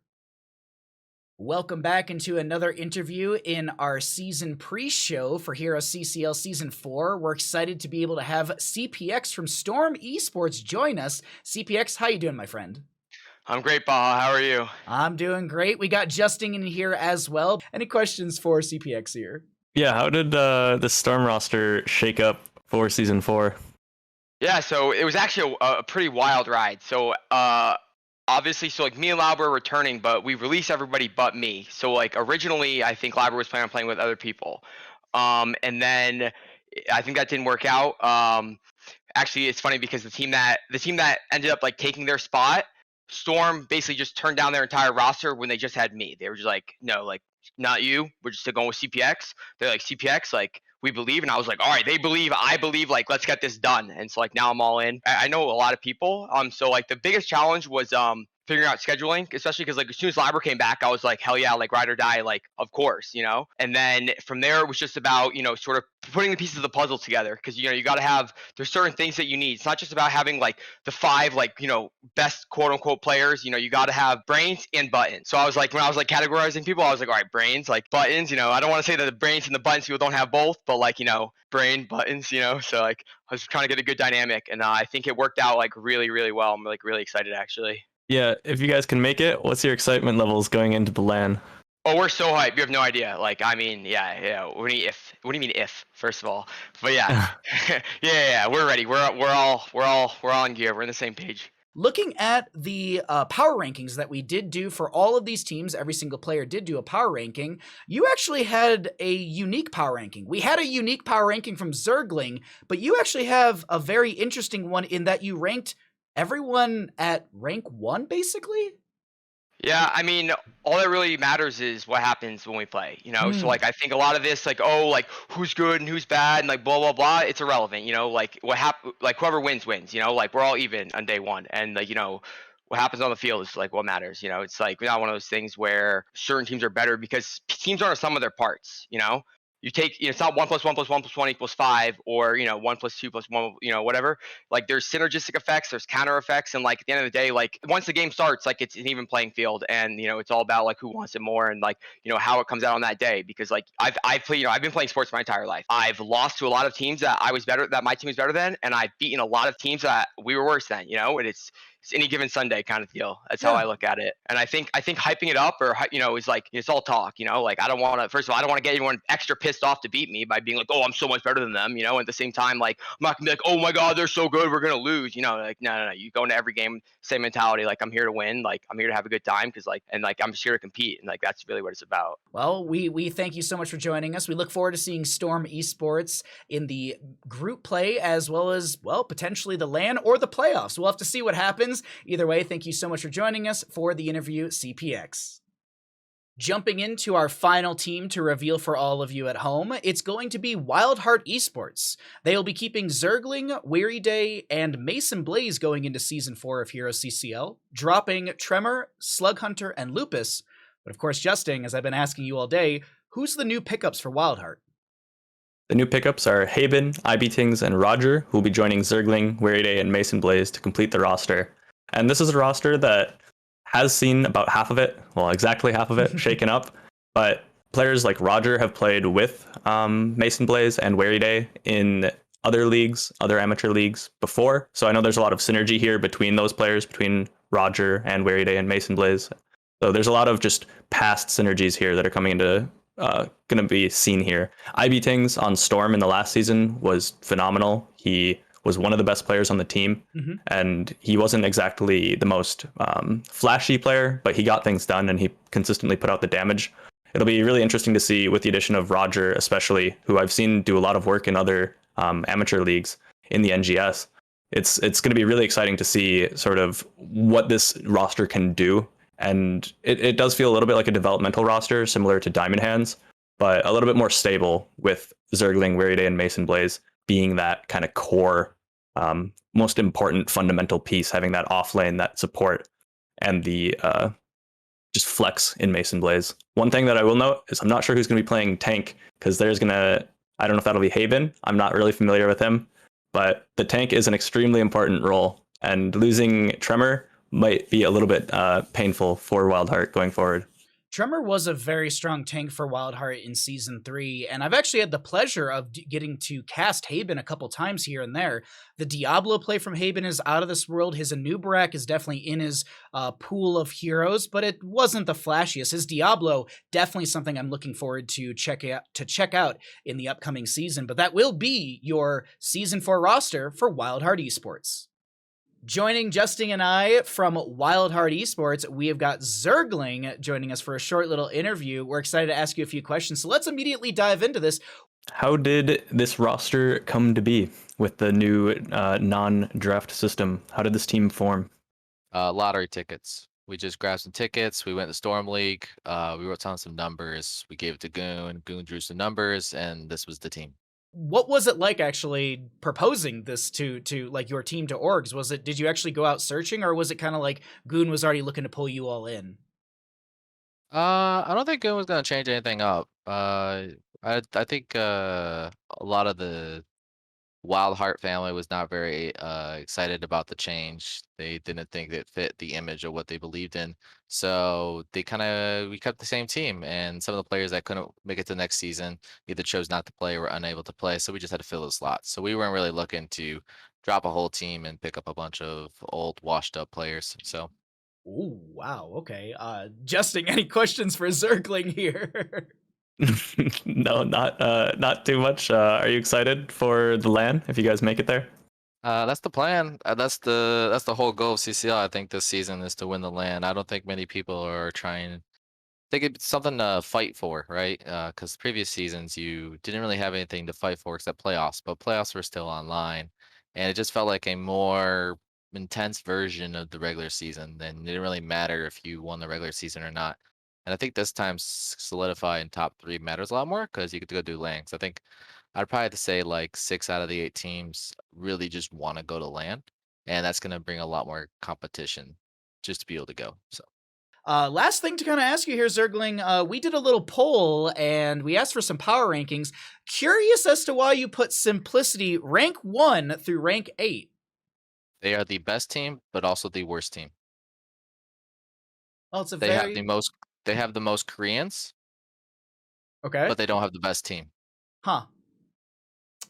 Welcome back into another interview in our season pre-show for HeroesCCL Season 4. We're excited to be able to have CPX from Storm Esports join us. CPX, how you doing, my friend? I'm great, Baha. How are you? I'm doing great. We got Justing in here as well. Any questions for CPX here? Yeah, how did the Storm roster shake up for Season 4? Yeah, so it was actually a pretty wild ride. So obviously, so like me and Lauber are returning, but we released everybody but me. So like originally, I think Lauber was planning on playing with other people, and then I think that didn't work out. Actually, it's funny because the team that ended up like taking their spot, Storm basically just turned down their entire roster when they just had me. They were just like, no, like not you. We're just going with CPX. They're like, CPX, like, we believe. And I was like, all right, they believe, I believe, like, let's get this done. And so like now I'm all in. I know a lot of people. So like the biggest challenge was figuring out scheduling, especially because like as soon as Libra came back, I was like, hell yeah, like ride or die, like of course, you know. And then from there it was just about, you know, sort of putting the pieces of the puzzle together, because you know you got to have, there's certain things that you need. It's not just about having like the 5 like, you know, best quote unquote players. You know, you got to have brains and buttons. So I was like, when I was like categorizing people, I was like, all right, brains, like buttons. You know, I don't want to say that the brains and the buttons people don't have both, but like, you know, brain, buttons. You know, so like I was trying to get a good dynamic, and I think it worked out like really, really well. I'm like really excited actually. Yeah, if you guys can make it, what's your excitement levels going into the LAN? Oh, we're so hyped. You have no idea. Like, I mean, yeah. What do you mean if? First of all, but yeah, yeah. We're ready. We're all in gear. We're on the same page. Looking at the power rankings that we did do for all of these teams, every single player did do a power ranking. You actually had a unique power ranking. We had a unique power ranking from Zergling, but you actually have a very interesting one in that you ranked everyone at rank 1, basically? Yeah, I mean, all that really matters is what happens when we play, you know? So, like, I think a lot of this, like, oh, like, who's good and who's bad and, like, blah, blah, blah, it's irrelevant, you know? Like, like, whoever wins, wins, you know? Like, we're all even on day 1. And, like, you know, what happens on the field is, like, what matters, you know? It's, like, not one of those things where certain teams are better because teams aren't a sum of their parts, you know? You take, you know, it's not 1 + 1 + 1 + 1 = 5, or, you know, 1 + 2 + 1, you know, whatever. Like, there's synergistic effects, there's counter effects, and like at the end of the day, like once the game starts, like it's an even playing field, and you know it's all about like who wants it more, and like, you know, how it comes out on that day. Because like I've played, you know, I've been playing sports my entire life. I've lost to a lot of teams that my team was better than, and I've beaten a lot of teams that we were worse than, you know. And it's any given Sunday kind of deal. That's how I look at it. And I think hyping it up, or you know, is like, it's all talk, you know. Like, I don't want to, first of all, I don't want to get anyone extra pissed off to beat me by being like, oh, I'm so much better than them, you know. At the same time, like, I'm not gonna be like, oh my god, they're so good, we're gonna lose, you know. Like, no. You go into every game same mentality, like, I'm here to win, like I'm here to have a good time, because like, and like I'm just here to compete, and like that's really what it's about. Well, we thank you so much for joining us. We look forward to seeing Storm Esports in the group play, as well as, well, potentially the LAN or the playoffs. We'll have to see what happens. Either way, thank you so much for joining us for the interview, CPX. Jumping into our final team to reveal for all of you at home, it's going to be Heart Esports. They will be keeping Zergling, Weary Day, and Mason Blaze going into Season 4 of HeroesCCL, dropping Tremor, Slug Hunter, and Lupus. But of course, Justing, as I've been asking you all day, who's the new pickups for Heart? The new pickups are Haben, Ibetings, and Roger, who will be joining Zergling, Weary Day, and Mason Blaze to complete the roster. And this is a roster that has seen about half of it, well, exactly half of it, shaken up. But players like Roger have played with Mason Blaze and Weary Day in other leagues, other amateur leagues before. So I know there's a lot of synergy here between those players, between Roger and Weary Day and Mason Blaze. So there's a lot of just past synergies here that are coming into going to be seen here. Ibetings on Storm in the last season was phenomenal. He was one of the best players on the team, and he wasn't exactly the most flashy player, but he got things done and he consistently put out the damage. It'll be really interesting to see with the addition of Roger, especially, who I've seen do a lot of work in other amateur leagues in the NGS. It's going to be really exciting to see sort of what this roster can do. And it does feel a little bit like a developmental roster, similar to Diamond Hands, but a little bit more stable, with Zergling, Weary Day, and Mason Blaze being that kind of core, most important fundamental piece, having that off lane, that support, and the just flex in Mason Blaze. One thing that I will note is I'm not sure who's going to be playing tank, because I don't know if that'll be Haben. I'm not really familiar with him, but the tank is an extremely important role, and losing Tremor might be a little bit painful for Heart going forward. Tremor was a very strong tank for Heart in Season 3, and I've actually had the pleasure of getting to cast Haben a couple times here and there. The Diablo play from Haben is out of this world. His Anubarak is definitely in his pool of heroes, but it wasn't the flashiest. His Diablo, definitely something I'm looking forward to check out in the upcoming season, but that will be your Season 4 roster for Heart Esports. Joining Justing and I from Heart Esports, we have got Zergling joining us for a short little interview. We're excited to ask you a few questions, so let's immediately dive into this. How did this roster come to be with the new non-draft system? How did this team form? Lottery tickets. We just grabbed some tickets. We went to Storm League. We wrote down some numbers. We gave it to Goon. Goon drew some numbers, and this was the team. What was it like actually proposing this to like your team to orgs? Did you actually go out searching, or was it kind of like Goon was already looking to pull you all in? I don't think Goon was gonna change anything up. I think a lot of the Wild Heart family was not very excited about the change. They didn't think it fit the image of what they believed in. So we kept the same team, and some of the players that couldn't make it to next season either chose not to play or were unable to play. So we just had to fill those slots. So we weren't really looking to drop a whole team and pick up a bunch of old washed up players. So Ooh, wow. Okay. Justing, any questions for Zergling here? No, not too much. Are you excited for the LAN if you guys make it there? that's the plan. That's the whole goal of CCL. I think this season is to win the LAN. I don't think many people are trying. Think it's something to fight for, right? Because previous seasons you didn't really have anything to fight for except playoffs, but playoffs were still online, and it just felt like a more intense version of the regular season. Then it didn't really matter if you won the regular season or not. And I think this time solidifying top 3 matters a lot more because you get to go do lands. I think I'd probably have to say like 6 out of the 8 teams really just want to go to LAN, and that's going to bring a lot more competition just to be able to go. So. Last thing to kind of ask you here, Zergling, we did a little poll and we asked for some power rankings. Curious as to why you put Simplicity rank 1 through rank 8. They are the best team, but also the worst team. Well, it's a They have the most. They have the most Koreans, Okay. but they don't have the best team. Huh.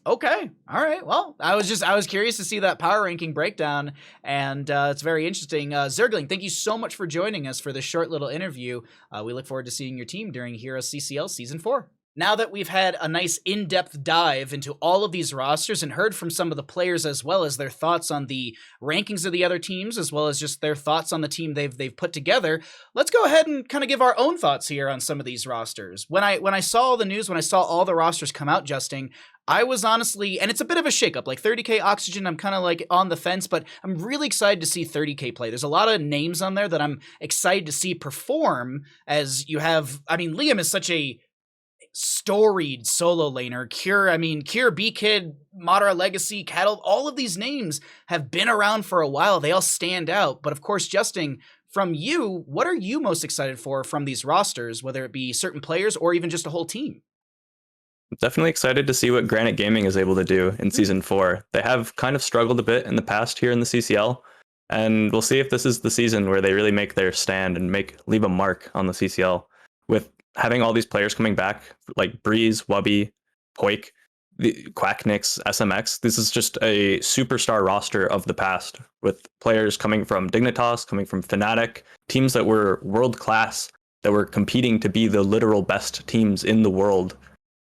Okay. All right. Well, I was curious to see that power ranking breakdown, and it's very interesting. Zergling, thank you so much for joining us for this short little interview. We look forward to seeing your team during HeroesCCL Season 4. Now that we've had a nice in-depth dive into all of these rosters and heard from some of the players as well as their thoughts on the rankings of the other teams, as well as just their thoughts on the team they've put together, let's go ahead and kind of give our own thoughts here on some of these rosters. When I saw the news, when I saw all the rosters come out, Justing, I was honestly, and it's a bit of a shakeup, like 30K Oxygen, I'm kind of like on the fence, but I'm really excited to see 30K play. There's a lot of names on there that I'm excited to see perform, as you have, I mean, Liam is such a storied solo laner. Cure, B-Kid, Madara Legacy, Cattle, all of these names have been around for a while. They all stand out. But of course, Justing, from you, what are you most excited for from these rosters, whether it be certain players or even just a whole team? Definitely excited to see what Granite Gaming is able to do in Season 4. They have kind of struggled a bit in the past here in the CCL, and we'll see if this is the season where they really make their stand and leave a mark on the CCL. With having all these players coming back, like Breeze, Wubby, Poik, the Quacknix, SMX, this is just a superstar roster of the past, with players coming from Dignitas, coming from Fnatic, teams that were world-class, that were competing to be the literal best teams in the world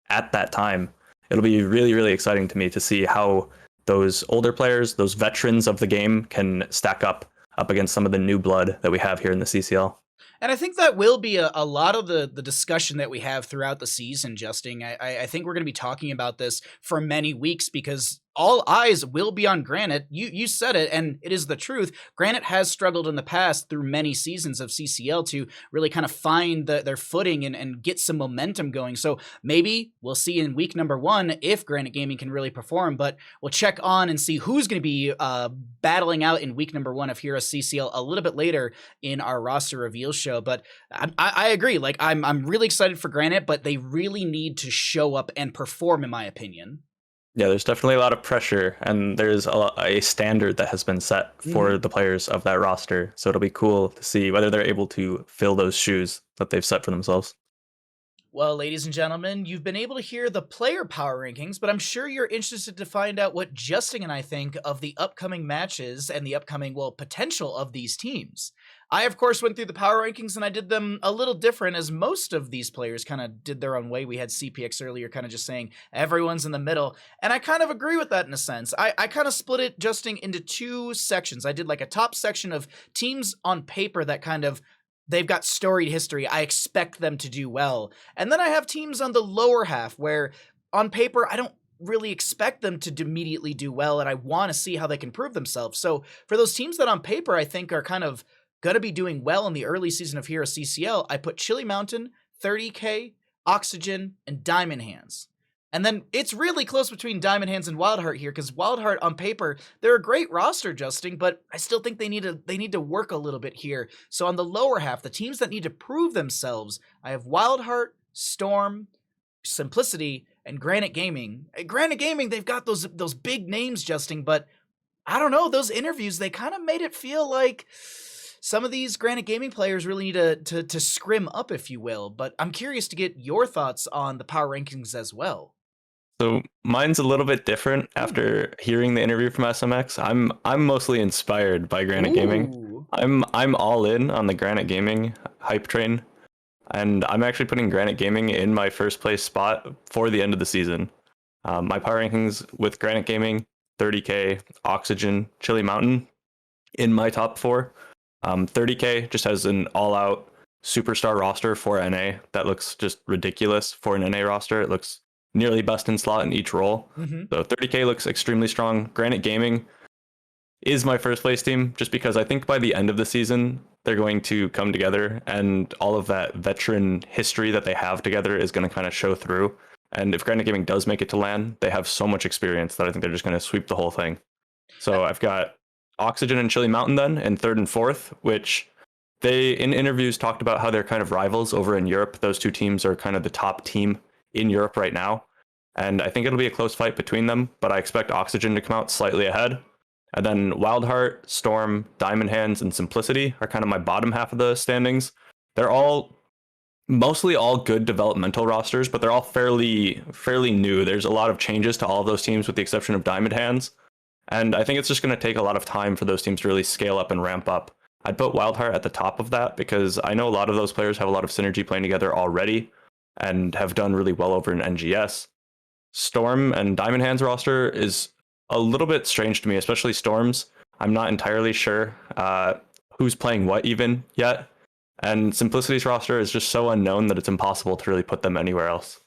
at that time. It'll be really, really exciting to me to see how those older players, those veterans of the game, can stack up against some of the new blood that we have here in the CCL. And I think that will be a lot of the discussion that we have throughout the season, Justing. I think we're going to be talking about this for many weeks because all eyes will be on Granite. You said it, and it is the truth. Granite has struggled in the past through many seasons of CCL to really kind of find their footing and get some momentum going. So maybe we'll see in week number 1 if Granite Gaming can really perform, but we'll check on and see who's going to be battling out in week number 1 of HeroesCCL a little bit later in our roster reveal show. But I agree. Like I'm really excited for Granite, but they really need to show up and perform, in my opinion. Yeah, there's definitely a lot of pressure, and there's a standard that has been set for the players of that roster. So it'll be cool to see whether they're able to fill those shoes that they've set for themselves. Well, ladies and gentlemen, you've been able to hear the player power rankings, but I'm sure you're interested to find out what Justing and I think of the upcoming matches and the upcoming, potential of these teams. I, of course, went through the power rankings and I did them a little different, as most of these players kind of did their own way. We had CPX earlier kind of just saying everyone's in the middle, and I kind of agree with that in a sense. I kind of split it, Justing, into 2 sections. I did like a top section of teams on paper that kind of they've got storied history. I expect them to do well. And then I have teams on the lower half where on paper, I don't really expect them to immediately do well, and I want to see how they can prove themselves. So for those teams that on paper I think are kind of going to be doing well in the early season of HeroesCCL, I put Chile Mountain, 30k, Oxygen, and Diamond Hands. And then it's really close between Diamond Hands and Wildheart here, because Wildheart on paper, they're a great roster, Justing, but I still think they need to work a little bit here. So on the lower half, the teams that need to prove themselves, I have Wildheart, Storm, Simplicity, and Granite Gaming. Granite Gaming, they've got those big names, Justing, but I don't know, those interviews, they kind of made it feel like some of these Granite Gaming players really need to scrim up, if you will. But I'm curious to get your thoughts on the power rankings as well. So mine's a little bit different after hearing the interview from SMX. I'm mostly inspired by Granite Gaming. I'm all in on the Granite Gaming hype train, and I'm actually putting Granite Gaming in my first place spot for the end of the season. My power rankings with Granite Gaming, 30k, Oxygen, Chile Mountain in my top 4. 30k just has an all-out superstar roster for NA that looks just ridiculous for an NA roster. It looks nearly best in slot in each role. So 30k looks extremely strong. Granite Gaming is my first place team, just because I think by the end of the season, they're going to come together, and all of that veteran history that they have together is going to kind of show through. And if Granite Gaming does make it to LAN, they have so much experience that I think they're just going to sweep the whole thing. So I've got Oxygen and Chile Mountain then in 3rd and 4th, which they in interviews talked about how they're kind of rivals over in Europe. Those two teams are kind of the top team in Europe right now, and I think it'll be a close fight between them, but I expect Oxygen to come out slightly ahead. And then Wildheart, Storm, Diamond Hands, and Simplicity are kind of my bottom half of the standings. They're mostly all good developmental rosters, but they're all fairly new. There's a lot of changes to all of those teams with the exception of Diamond Hands, and I think it's just going to take a lot of time for those teams to really scale up and ramp up. I'd put Wildheart at the top of that because I know a lot of those players have a lot of synergy playing together already and have done really well over in NGS. Storm and Diamond Hands roster is a little bit strange to me, especially Storm's. I'm not entirely sure who's playing what even yet. And Simplicity's roster is just so unknown that it's impossible to really put them anywhere else.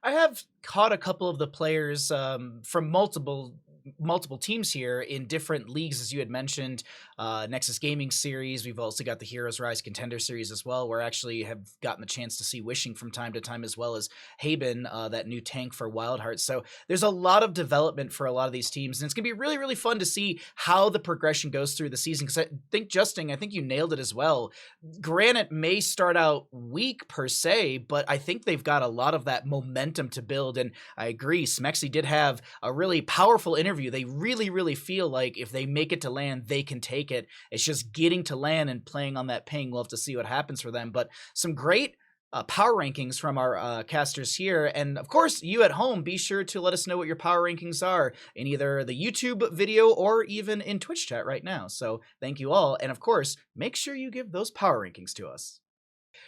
I have caught a couple of the players from multiple teams here in different leagues, as you had mentioned. Nexus Gaming Series. We've also got the Heroes Rise Contender Series as well, where I actually have gotten the chance to see Wishing from time to time, as well as Haben, that new tank for Wildheart. So there's a lot of development for a lot of these teams, and it's going to be really, really fun to see how the progression goes through the season, because I think, Justing, I think you nailed it as well. Granite may start out weak per se, but I think they've got a lot of that momentum to build, and I agree, Smexy did have a really powerful interview. They really, really feel like if they make it to LAN, they can take it. It's just getting to LAN and playing on that ping. We'll have to see what happens for them. But some great power rankings from our casters here. And of course, you at home, be sure to let us know what your power rankings are in either the YouTube video or even in Twitch chat right now. So thank you all. And of course, make sure you give those power rankings to us.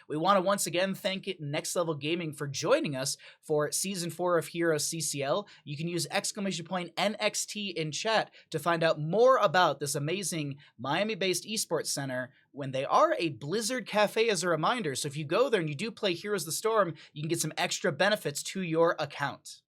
We want to once again thank Next Level Gaming for joining us for Season 4 of HeroesCCL. You can use !NXT in chat to find out more about this amazing Miami-based esports center when they are a Blizzard Cafe, as a reminder. So if you go there and you do play Heroes of the Storm, you can get some extra benefits to your account.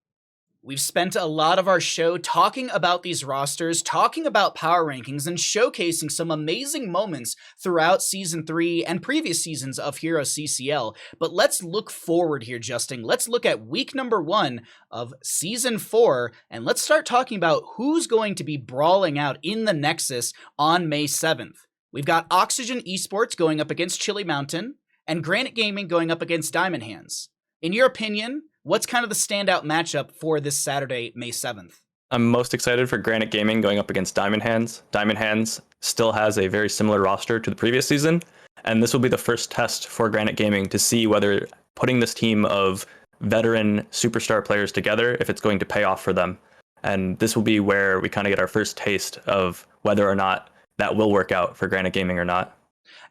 We've spent a lot of our show talking about these rosters, talking about power rankings, and showcasing some amazing moments throughout Season 3 and previous seasons of HeroesCCL. But let's look forward here, Justing. Let's look at week number 1 of Season 4, and let's start talking about who's going to be brawling out in the Nexus on May 7th. We've got Oxygen Esports going up against Chile Mountain, and Granite Gaming going up against Diamond Hands. In your opinion, what's kind of the standout matchup for this Saturday, May 7th? I'm most excited for Granite Gaming going up against Diamond Hands. Diamond Hands still has a very similar roster to the previous season, and this will be the first test for Granite Gaming to see whether putting this team of veteran superstar players together, if it's going to pay off for them. And this will be where we kind of get our first taste of whether or not that will work out for Granite Gaming or not.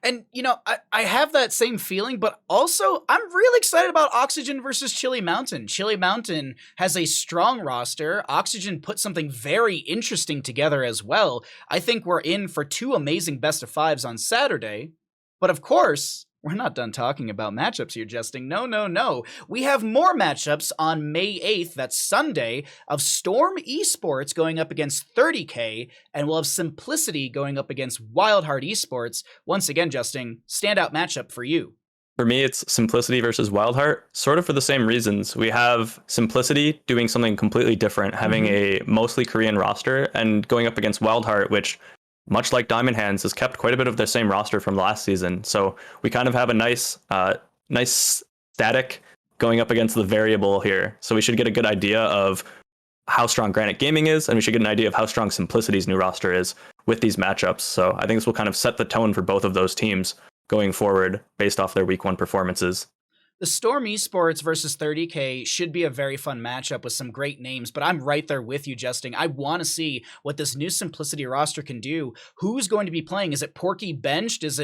And, you know, I have that same feeling, but also I'm really excited about Oxygen versus Chile Mountain. Chile Mountain has a strong roster. Oxygen put something very interesting together as well. I think we're in for 2 amazing best of 5s on Saturday. But of course, We're not done talking about matchups here, Justing. No. We have more matchups on May 8th, that's Sunday, of Storm Esports going up against 30K, and we'll have Simplicity going up against Heart Esports. Once again, Justing, standout matchup for you. For me, it's Simplicity versus Wildheart, sort of for the same reasons. We have Simplicity doing something completely different, having a mostly Korean roster, and going up against Wildheart, which, much like Diamond Hands, has kept quite a bit of their same roster from last season. So we kind of have a nice static going up against the variable here. So we should get a good idea of how strong Granite Gaming is, and we should get an idea of how strong Simplicity's new roster is with these matchups. So I think this will kind of set the tone for both of those teams going forward based off their week 1 performances. The Storm Esports versus 30K should be a very fun matchup with some great names, but I'm right there with you, Justing. I want to see what this new Simplicity roster can do. Who's going to be playing? Is it Porky benched? Is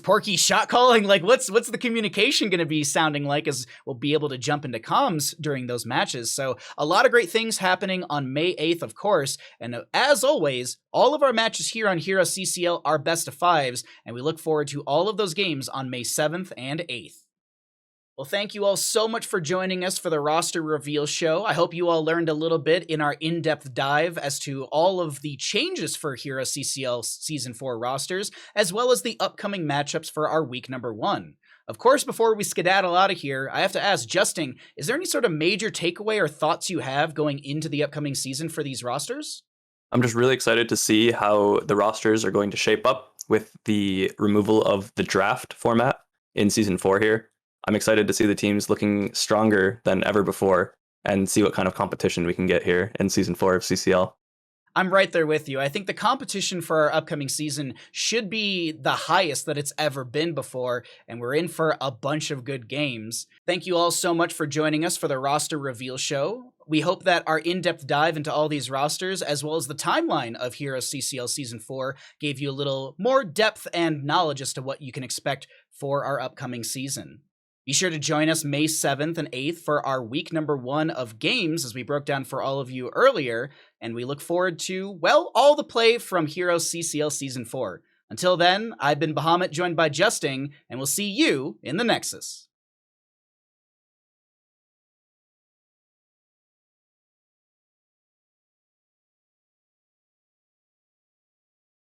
Porky shot calling? Like, what's the communication going to be sounding like, as we'll be able to jump into comms during those matches? So a lot of great things happening on May 8th, of course. And as always, all of our matches here on HeroesCCL are best of 5s, and we look forward to all of those games on May 7th and 8th. Well, thank you all so much for joining us for the roster reveal show. I hope you all learned a little bit in our in-depth dive as to all of the changes for HeroesCCL Season 4 rosters, as well as the upcoming matchups for our week number 1. Of course, before we skedaddle out of here, I have to ask, Justing, is there any sort of major takeaway or thoughts you have going into the upcoming season for these rosters? I'm just really excited to see how the rosters are going to shape up with the removal of the draft format in Season 4 here. I'm excited to see the teams looking stronger than ever before and see what kind of competition we can get here in Season 4 of CCL. I'm right there with you. I think the competition for our upcoming season should be the highest that it's ever been before, and we're in for a bunch of good games. Thank you all so much for joining us for the roster reveal show. We hope that our in-depth dive into all these rosters, as well as the timeline of HeroesCCL Season 4, gave you a little more depth and knowledge as to what you can expect for our upcoming season. Be sure to join us May 7th and 8th for our week number 1 of games, as we broke down for all of you earlier, and we look forward to, well, all the play from HeroesCCL Season 4. Until then, I've been Bahamut, joined by Justing, and we'll see you in the Nexus.